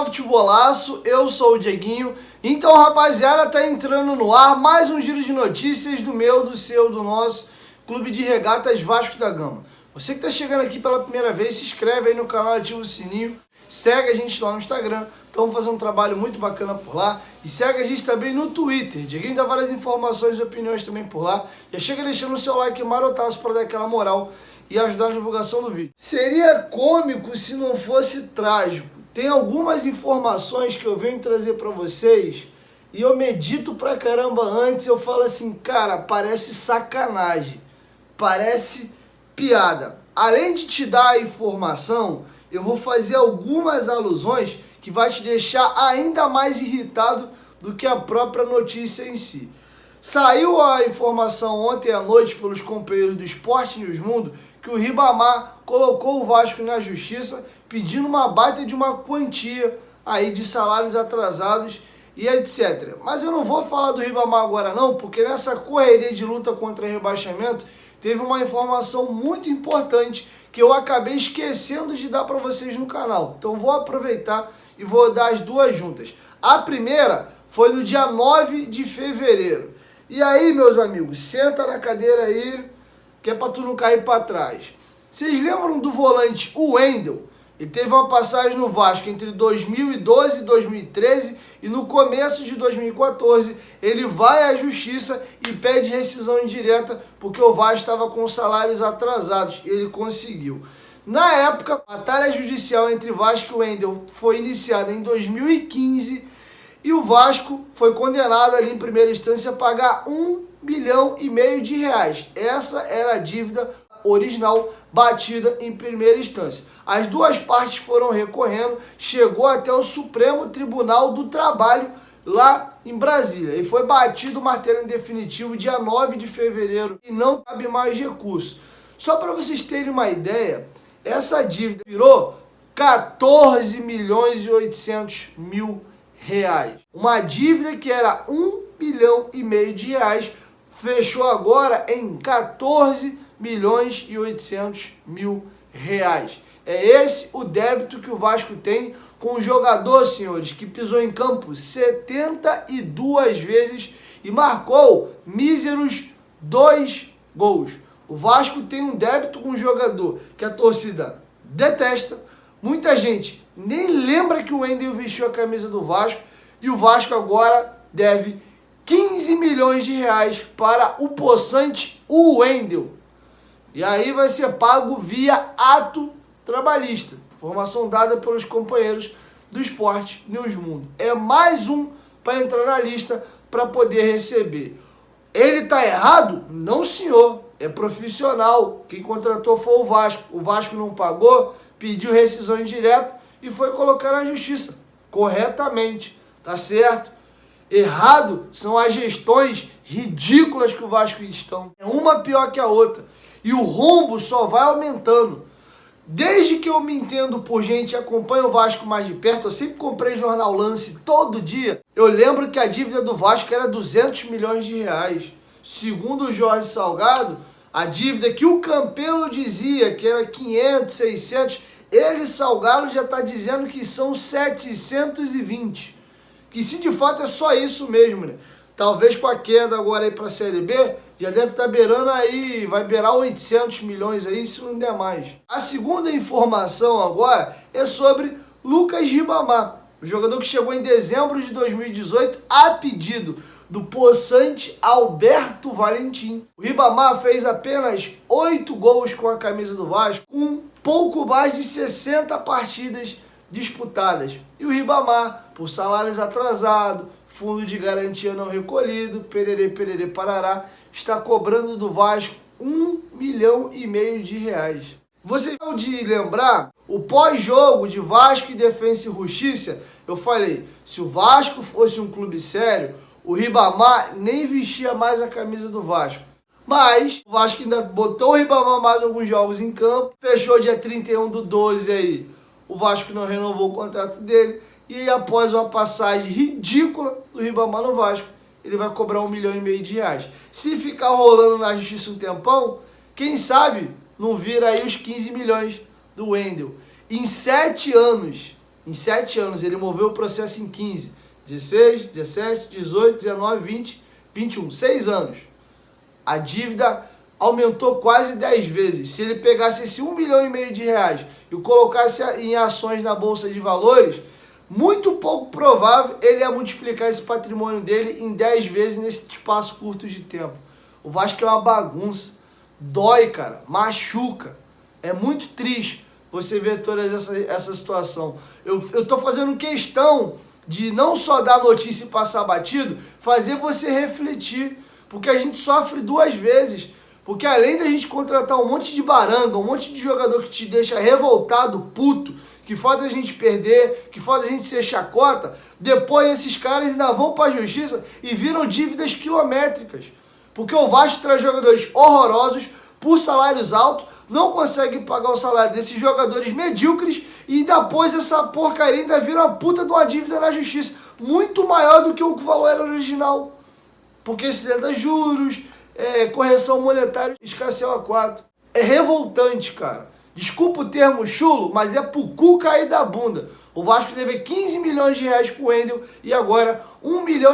Futebolaço, eu sou o Dieguinho. Então, rapaziada, tá entrando no ar mais um giro de notícias do meu, do seu, do nosso Clube de Regatas Vasco da Gama. Você que tá chegando aqui pela primeira vez, se inscreve aí no canal, ativa o sininho, segue a gente lá no Instagram, estamos fazendo um trabalho muito bacana por lá, e segue a gente também no Twitter. Dieguinho dá várias informações e opiniões também por lá. Já chega deixando o seu like marotaço para dar aquela moral e ajudar na divulgação do vídeo. Seria cômico se não fosse trágico. Tem algumas informações que eu venho trazer para vocês e eu medito pra caramba antes. Eu falo assim, cara, parece sacanagem, parece piada. Além de te dar a informação, eu vou fazer algumas alusões que vai te deixar ainda mais irritado do que a própria notícia em si. Saiu a informação ontem à noite pelos companheiros do Sport News Mundo que o Ribamar colocou o Vasco na justiça pedindo uma baita de uma quantia aí de salários atrasados e etc. Mas eu não vou falar do Ribamar agora não, porque nessa correria de luta contra rebaixamento teve uma informação muito importante que eu acabei esquecendo de dar para vocês no canal. Então vou aproveitar e vou dar as duas juntas. A primeira foi no dia 9 de fevereiro. E aí, meus amigos, senta na cadeira aí, que é para tu não cair para trás. Vocês lembram do volante, o Wendel? Ele teve uma passagem no Vasco entre 2012 e 2013 e no começo de 2014 ele vai à justiça e pede rescisão indireta porque o Vasco estava com salários atrasados. Ele conseguiu. Na época, a batalha judicial entre Vasco e Wendel foi iniciada em 2015 e o Vasco foi condenado ali em primeira instância a pagar R$1,5 milhão de reais. Essa era a dívida original batida em primeira instância. As duas partes foram recorrendo, chegou até o Supremo Tribunal do Trabalho lá em Brasília e foi batido o martelo em definitivo dia 9 de fevereiro e não cabe mais recurso. Só para vocês terem uma ideia, essa dívida virou R$14,8 milhões. Uma dívida que era R$1,5 milhão de reais fechou agora em R$14,8 milhões. É esse o débito que o Vasco tem com o jogador, senhores, que pisou em campo 72 vezes e marcou míseros 2 gols. O Vasco tem um débito com o jogador que a torcida detesta. Muita gente nem lembra que o Wendel vestiu a camisa do Vasco e o Vasco agora deve R$15 milhões para o possante Wendel. E aí vai ser pago via ato trabalhista. Informação dada pelos companheiros do Sport News Mundo. É mais um para entrar na lista para poder receber. Ele está errado? Não, senhor. É profissional. Quem contratou foi o Vasco. O Vasco não pagou, pediu rescisão indireta e foi colocar na justiça. Corretamente. Tá certo? Errado são as gestões ridículas que o Vasco estão. É uma pior que a outra. E o rombo só vai aumentando. Desde que eu me entendo por gente e acompanho o Vasco mais de perto, eu sempre comprei jornal Lance todo dia. Eu lembro que a dívida do Vasco era R$200 milhões. Segundo o Jorge Salgado, a dívida que o Campelo dizia que era 500, 600, ele, Salgado, já está dizendo que são 720. Que se de fato é só isso mesmo, né? Talvez com a queda agora aí para a Série B, já deve estar beirando aí, vai beirar 800 milhões aí, se não der mais. A segunda informação agora é sobre Lucas Ribamar, o jogador que chegou em dezembro de 2018 a pedido do possante Alberto Valentim. O Ribamar fez apenas 8 gols com a camisa do Vasco, com pouco mais de 60 partidas disputadas. E o Ribamar, por salários atrasados, fundo de garantia não recolhido, pererê, pererê, parará, está cobrando do Vasco R$1,5 milhão de reais. Você pode lembrar, o pós-jogo de Vasco e Defensa e Justiça, eu falei, se o Vasco fosse um clube sério, o Ribamar nem vestia mais a camisa do Vasco. Mas o Vasco ainda botou o Ribamar mais alguns jogos em campo, fechou dia 31/12 aí, o Vasco não renovou o contrato dele, e após uma passagem ridícula do Ribamar no Vasco, ele vai cobrar R$1,5 milhão. Se ficar rolando na justiça um tempão, quem sabe não vira aí os 15 milhões do Wendel. Em 7 anos, ele moveu o processo em 15, 16, 17, 18, 19, 20, 21, 6 anos. A dívida aumentou quase 10 vezes. Se ele pegasse esse R$1,5 milhão e o colocasse em ações na Bolsa de Valores, muito pouco provável ele ia multiplicar esse patrimônio dele em 10 vezes nesse espaço curto de tempo. O Vasco é uma bagunça. Dói, cara. Machuca. É muito triste você ver toda essa situação. Eu tô fazendo questão de não só dar notícia e passar batido, fazer você refletir. Porque a gente sofre 2 vezes. Porque além da gente contratar um monte de baranga, um monte de jogador que te deixa revoltado, puto, que faz a gente perder, que faz a gente ser chacota, depois esses caras ainda vão para a justiça e viram dívidas quilométricas. Porque o Vasco traz jogadores horrorosos, por salários altos, não consegue pagar o salário desses jogadores medíocres e depois essa porcaria ainda vira uma puta de uma dívida na justiça, muito maior do que o valor era original. Porque isso dá juros, correção monetária, escasseio a 4. É revoltante, cara. Desculpa o termo chulo, mas é pro cu cair da bunda. O Vasco deve 15 milhões de reais pro Wendel e agora R$1,5 milhão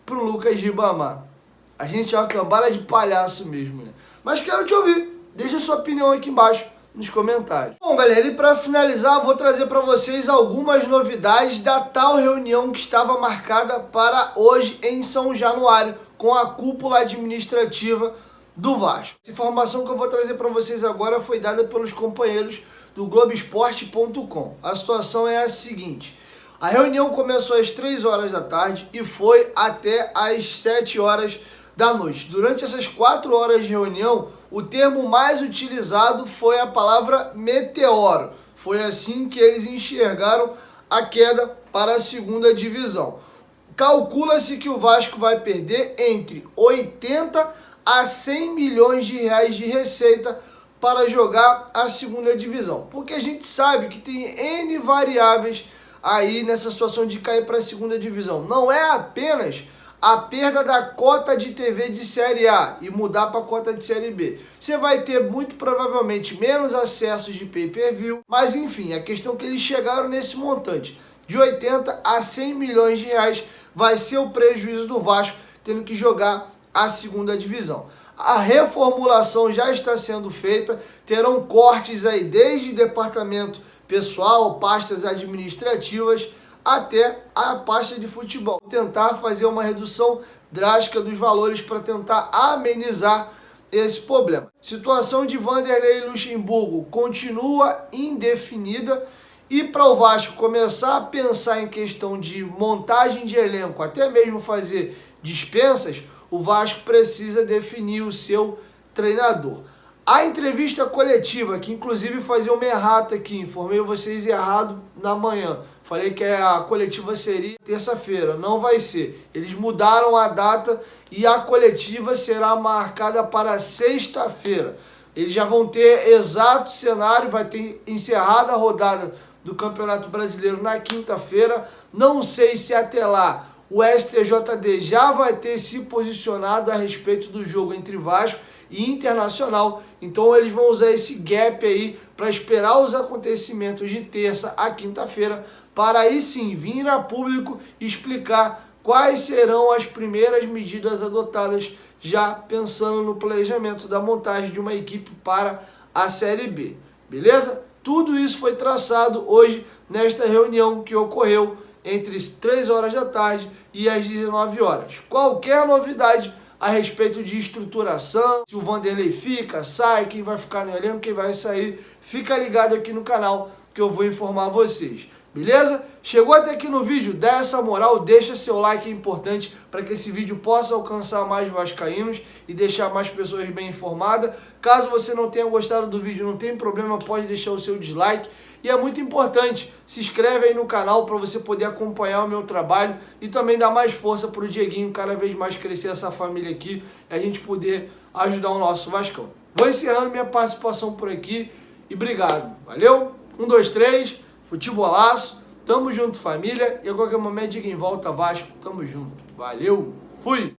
pro Lucas Ribamar. A gente é uma cambada de palhaço mesmo, né? Mas quero te ouvir. Deixa sua opinião aqui embaixo nos comentários. Bom, galera, e para finalizar, vou trazer para vocês algumas novidades da tal reunião que estava marcada para hoje em São Januário, com a cúpula administrativa do Vasco. Essa informação que eu vou trazer para vocês agora foi dada pelos companheiros do Globoesporte.com. A situação é a seguinte: a reunião começou às 3 horas da tarde e foi até às 7 horas da noite. Durante essas 4 horas de reunião, o termo mais utilizado foi a palavra meteoro. Foi assim que eles enxergaram a queda para a segunda divisão. Calcula-se que o Vasco vai perder entre 80 a 100 milhões de reais de receita para jogar a segunda divisão. Porque a gente sabe que tem N variáveis aí nessa situação de cair para a segunda divisão. Não é apenas a perda da cota de TV de Série A e mudar para a cota de Série B. Você vai ter muito provavelmente menos acessos de pay-per-view, mas enfim, a questão é que eles chegaram nesse montante. De 80 a 100 milhões de reais vai ser o prejuízo do Vasco tendo que jogar a segunda divisão. A reformulação já está sendo feita, terão cortes aí desde departamento pessoal, pastas administrativas, até a pasta de futebol. Tentar fazer uma redução drástica dos valores para tentar amenizar esse problema. Situação de Vanderlei Luxemburgo continua indefinida e para o Vasco começar a pensar em questão de montagem de elenco, até mesmo fazer dispensas, o Vasco precisa definir o seu treinador. A entrevista coletiva, que inclusive fazia uma errata aqui, informei vocês errado na manhã. Falei que a coletiva seria terça-feira, não vai ser. Eles mudaram a data e a coletiva será marcada para sexta-feira. Eles já vão ter exato cenário, vai ter encerrada a rodada do Campeonato Brasileiro na quinta-feira. Não sei se até lá o STJD já vai ter se posicionado a respeito do jogo entre Vasco e Internacional. Então eles vão usar esse gap aí para esperar os acontecimentos de terça a quinta-feira, para aí sim vir a público explicar quais serão as primeiras medidas adotadas, já pensando no planejamento da montagem de uma equipe para a Série B. Beleza? Tudo isso foi traçado hoje nesta reunião que ocorreu entre 3 horas da tarde e as 19 horas. Qualquer novidade a respeito de estruturação, se o Vanderlei fica, sai, quem vai ficar no elenco, quem vai sair, fica ligado aqui no canal que eu vou informar vocês. Beleza? Chegou até aqui no vídeo, dá essa moral, deixa seu like, é importante para que esse vídeo possa alcançar mais vascaínos e deixar mais pessoas bem informadas. Caso você não tenha gostado do vídeo, não tem problema, pode deixar o seu dislike. E é muito importante, se inscreve aí no canal para você poder acompanhar o meu trabalho e também dar mais força para o Dieguinho cada vez mais crescer essa família aqui e a gente poder ajudar o nosso Vascão. Vou encerrando minha participação por aqui e obrigado. Valeu? 1, 2, 3... Futebolaço, Tamo junto, família. E a qualquer momento diga em volta, Vasco. Tamo junto. Valeu, fui!